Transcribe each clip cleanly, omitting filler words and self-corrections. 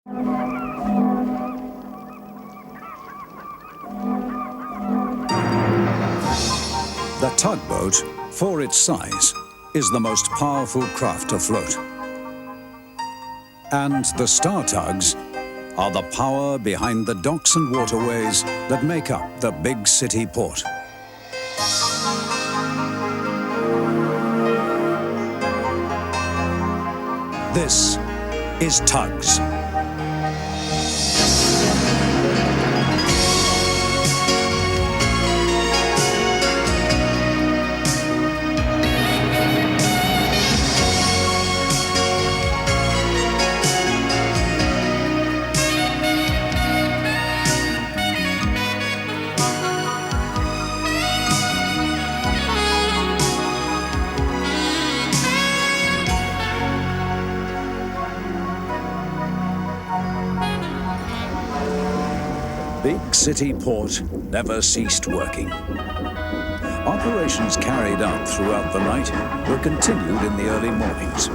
The tugboat, for its size, is the most powerful craft afloat. And the star tugs are the power behind the docks and waterways that make up the big city port. This is TUGS. Big city port never ceased working. Operations carried out throughout the night were continued in the early mornings.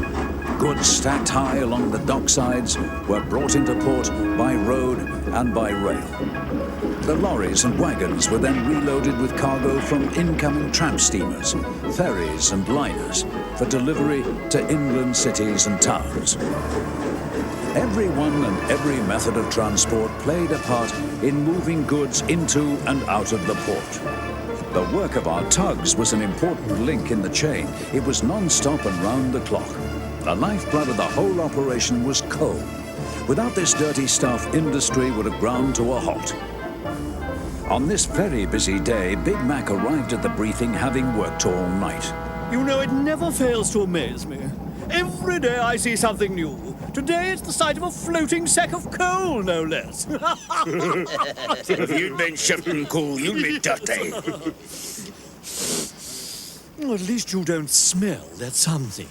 Goods stacked high along the docksides were brought into port by road and by rail. The lorries and wagons were then reloaded with cargo from incoming tramp steamers, ferries and liners for delivery to inland cities and towns. Everyone and every method of transport played a part in moving goods into and out of the port. The work of our tugs was an important link in the chain. It was non-stop and round the clock. The lifeblood of the whole operation was coal. Without this dirty stuff, industry would have ground to a halt. On this very busy day, Big Mac arrived at the briefing having worked all night. You know, it never fails to amaze me. Every day I see something new. Today it's the sight of a floating sack of coal, no less. If you'd been shifting coal, you'd be dirty. Well, at least you don't smell. That's something.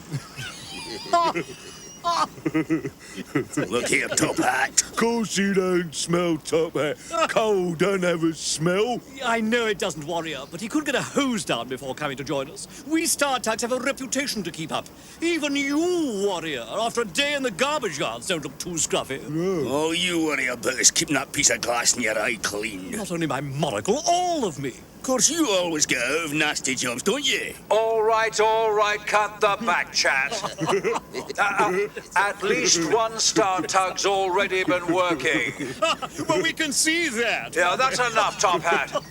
Look here, Top Hat. Course you don't smell, Top Hat. Coal don't have a smell. I know it doesn't, Warrior, but he could get a hose down before coming to join us. We Star Tugs have a reputation to keep up. Even you, Warrior, after a day in the garbage yards, don't look too scruffy. No. All you worry about is keeping that piece of glass in your eye clean. Not only my monocle, all of me. Of course, you always get out of nasty jobs, don't you? All right, cut the back chat. At least one Star Tug's already been working. Well, we can see that. Yeah, that's enough, Top Hat.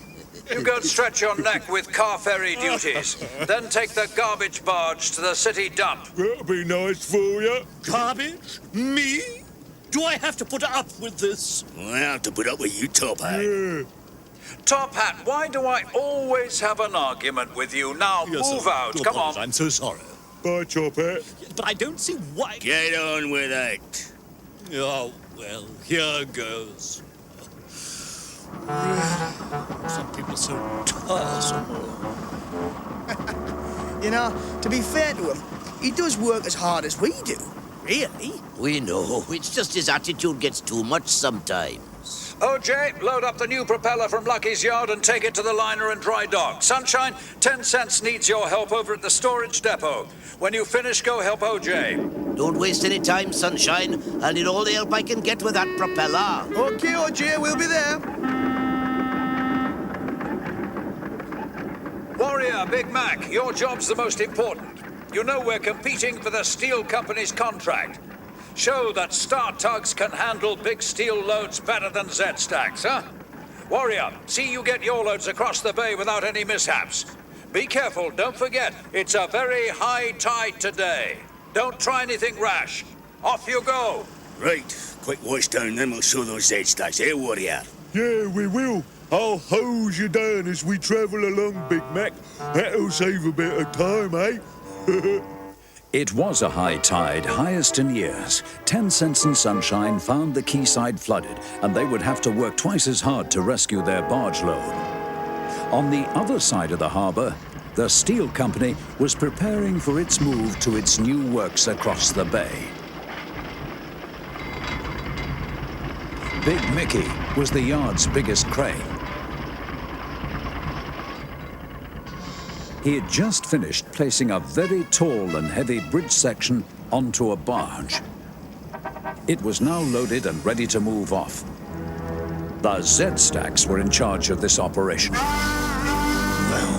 You go and stretch your neck with car ferry duties. Then take the garbage barge to the city dump. That'll be nice for you. Garbage? Me? Do I have to put up with this? Well, I have to put up with you, Top Hat. Yeah. Top Hat, why do I always have an argument with you? Now, Yes, move sir. out. Do Come apologize. on. I'm so sorry. Bye, Top Hat. But I don't see why... Get on with it. Oh, well, here goes. Some people are so tiresome. You know, to be fair to him, he does work as hard as we do. Really? We know. It's just his attitude gets too much sometimes. OJ, load up the new propeller from Lucky's yard and take it to the liner and dry dock. Sunshine, 10 cents needs your help over at the storage depot. When you finish, go help OJ. Don't waste any time, Sunshine. I'll need all the help I can get with that propeller. Okay, OJ, we'll be there. Warrior, Big Mac, your job's the most important. You know we're competing for the steel company's contract. Show that Star Tugs can handle big steel loads better than Z-Stacks, huh? Warrior, see you get your loads across the bay without any mishaps. Be careful, don't forget, it's a very high tide today. Don't try anything rash. Off you go. Right, quick wash down, then we'll show those Z-Stacks, eh, Warrior? Yeah, we will. I'll hose you down as we travel along, Big Mac. That'll save a bit of time, eh? It was a high tide, highest in years. 10 Cents and Sunshine found the quayside flooded, and they would have to work twice as hard to rescue their barge load. On the other side of the harbour, the steel company was preparing for its move to its new works across the bay. Big Mickey was the yard's biggest crane. He had just finished placing a very tall and heavy bridge section onto a barge. It was now loaded and ready to move off. The Z-Stacks were in charge of this operation. Well.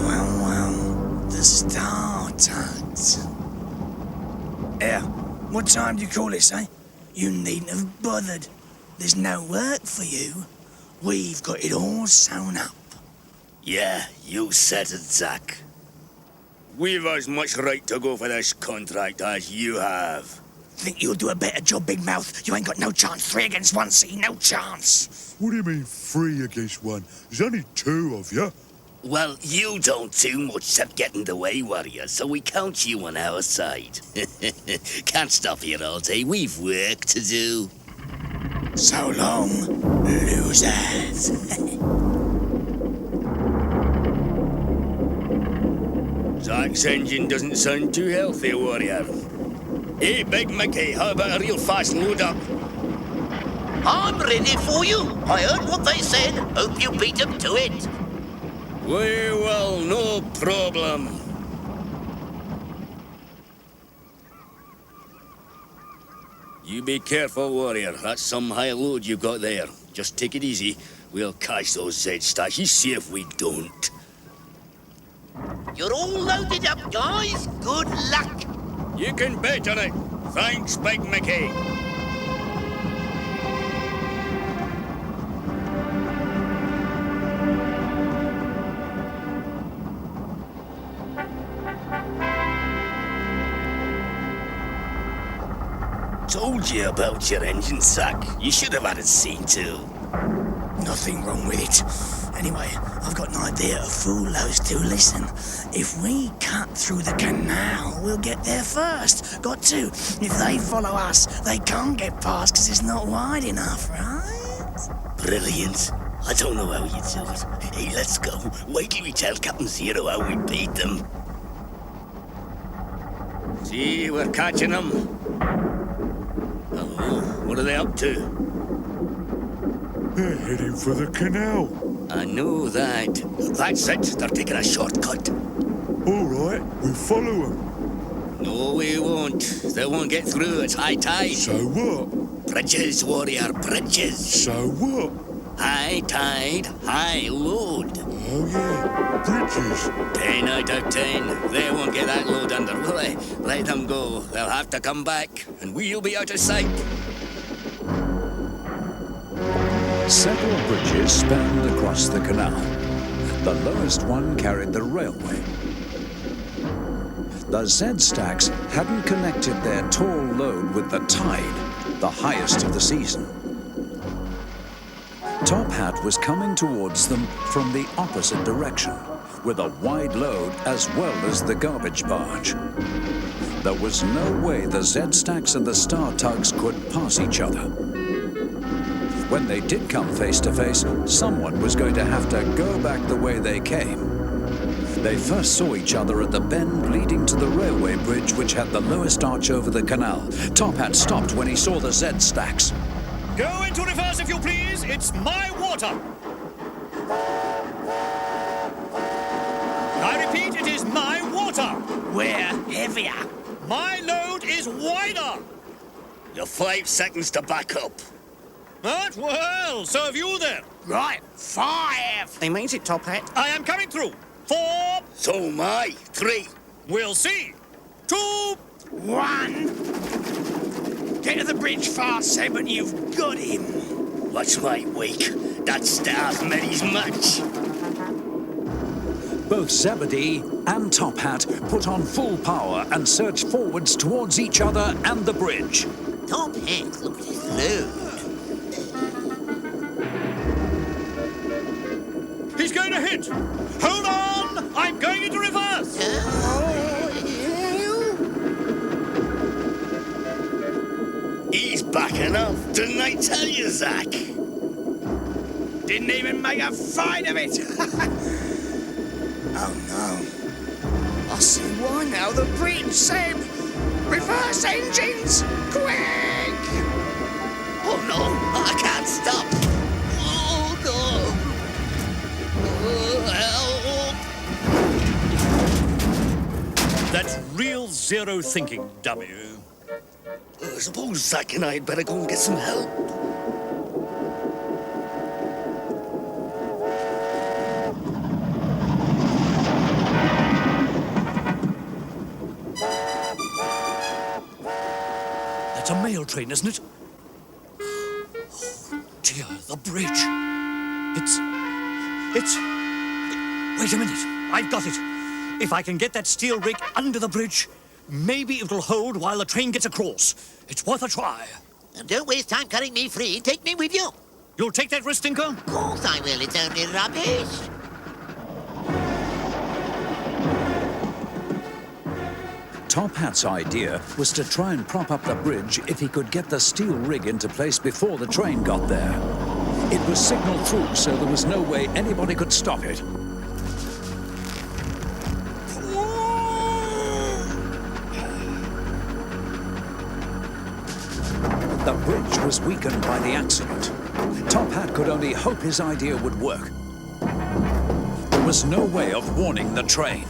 The Star Tugs. Here, what time do you call it, eh? You needn't have bothered. There's no work for you. We've got it all sewn up. Yeah, you said it, Zack. We've as much right to go for this contract as you have. Think you'll do a better job, Big Mouth? You ain't got no chance. 3 against 1, see? No chance. What do you mean 3 against 1? There's only 2 of you. Well, you don't do much except get in the way, warrior, so we count you on our side. Can't stop here all day. We've work to do. So long, losers. Zack's engine doesn't sound too healthy, warrior. Hey, Big Mickey, how about a real fast load-up? I'm ready for you. I heard what they said. Hope you beat them to it. We will, no problem. You be careful, warrior. That's some high load you've got there. Just take it easy. We'll catch those Z-Stacks. You see if we don't. You're all loaded up, guys. Good luck. You can bet on it. Thanks, Big Mickey. Told you about your engine, Zack. You should have had it seen too. Nothing wrong with it. Anyway, I've got an idea to fool those two. Listen, if we cut through the canal, we'll get there first. Got to. If they follow us, they can't get past because it's not wide enough, right? Brilliant. I don't know how you do it. Hey, let's go. Wait till we tell Captain Zero how we beat them. See, we're catching them. Hello, what are they up to? They're heading for the canal. I know that. That's it. They're taking a shortcut. All right, we'll follow them. No, we won't. They won't get through. It's high tide. So what? Bridges, warrior, bridges. So what? High tide, high load. Oh, yeah, bridges. 10 out of 10. They won't get that load under, will they? Let them go. They'll have to come back, and we'll be out of sight. Several bridges spanned across the canal. The lowest one carried the railway. The Z-Stacks hadn't connected their tall load with the tide, the highest of the season. Top Hat was coming towards them from the opposite direction, with a wide load as well as the garbage barge. There was no way the Z-Stacks and the Star Tugs could pass each other. When they did come face to face, someone was going to have to go back the way they came. They first saw each other at the bend leading to the railway bridge, which had the lowest arch over the canal. Top Hat stopped when he saw the Z-Stacks. Go into reverse if you please. It's my water. I repeat, it is my water. We're heavier. My load is wider. You're 5 seconds to back up. But, well, so have you then. Right, 5. He means it, Top Hat. I am coming through. 4. So am I. 3. We'll see. 2. 1. Get to the bridge fast, Seb, you've got him. Watch my wake. That's Stars Mary's match. Both Zebedee and Top Hat put on full power and surged forwards towards each other and the bridge. Top Hat, look at his load. He's going to hit. Hold on. I'm going into reverse. He's backing up. Didn't I tell you, Zack? Didn't even make a fight of it. Oh, no. I see why now. The bridge, Seb. Reverse engines. Quick. Oh, no. I can't stop. Oh, no. Oh, help. That's real zero thinking, W. I suppose Zack and I had better go and get some help. That's a mail train, isn't it? Oh, dear, the bridge. It's... Wait a minute. I've got it. If I can get that steel rig under the bridge, maybe it'll hold while the train gets across. It's worth a try. And don't waste time cutting me free. Take me with you. You'll take that risk, Tinker? Of course I will. It's only rubbish. Top Hat's idea was to try and prop up the bridge if he could get the steel rig into place before the train got there. It was signaled through, so there was no way anybody could stop it. The bridge was weakened by the accident. Top Hat could only hope his idea would work. There was no way of warning the train.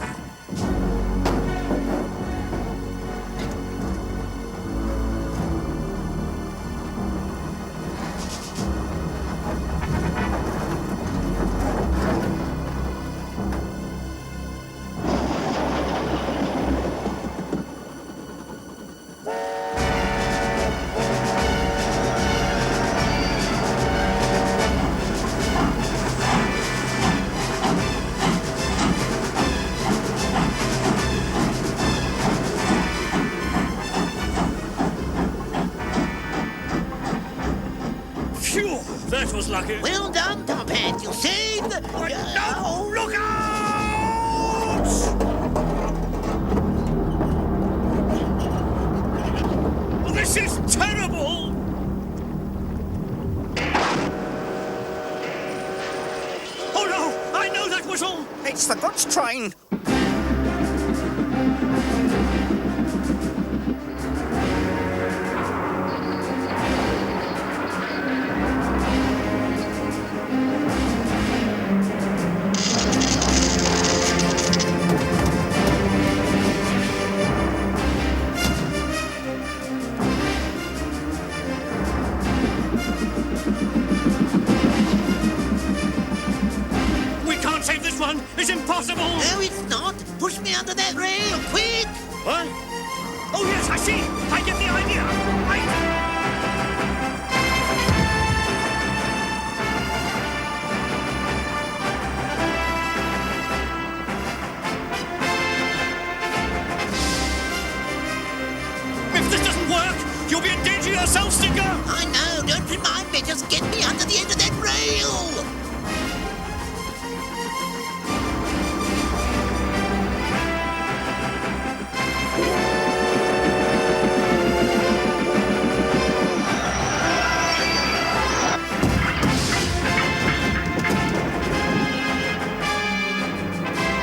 Phew! That was lucky. Well done, Top Hat. You saved the... No! Look out! Oh, this is terrible! Oh, no! I know that whistle! It's the goods train. We can't save this one! It's impossible! No, it's not. Push me under that rail, quick! What? Oh, yes, I see! I get the idea! Right! If this doesn't work, you'll be in danger yourself, Stinker! I know. Don't remind me. Just get me under the end of that rail.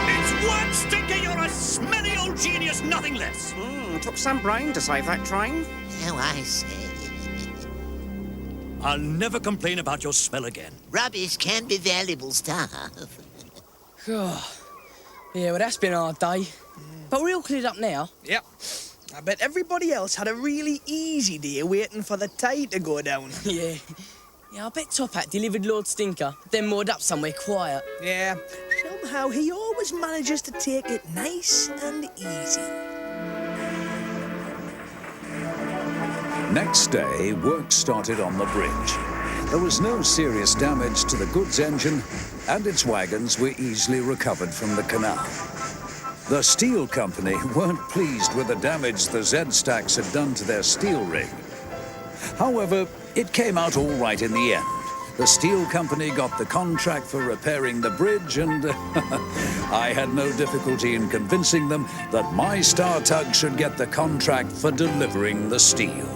It's worked, Stinker! You're a smelly old genius, nothing less! Took some brain to save that train. Oh, I see. I'll never complain about your smell again. Rubbish can be valuable stuff. Yeah, well, that's been a hard day. But we're all cleared up now. Yep. I bet everybody else had a really easy day waiting for the tide to go down. Yeah. Yeah, I bet Top Hat delivered Lord Stinker, then moored up somewhere quiet. Yeah. Somehow he always manages to take it nice and easy. Next day, work started on the bridge. There was no serious damage to the goods engine, and its wagons were easily recovered from the canal. The steel company weren't pleased with the damage the Z-Stacks had done to their steel rig. However, it came out all right in the end. The steel company got the contract for repairing the bridge, and I had no difficulty in convincing them that my Star Tug should get the contract for delivering the steel.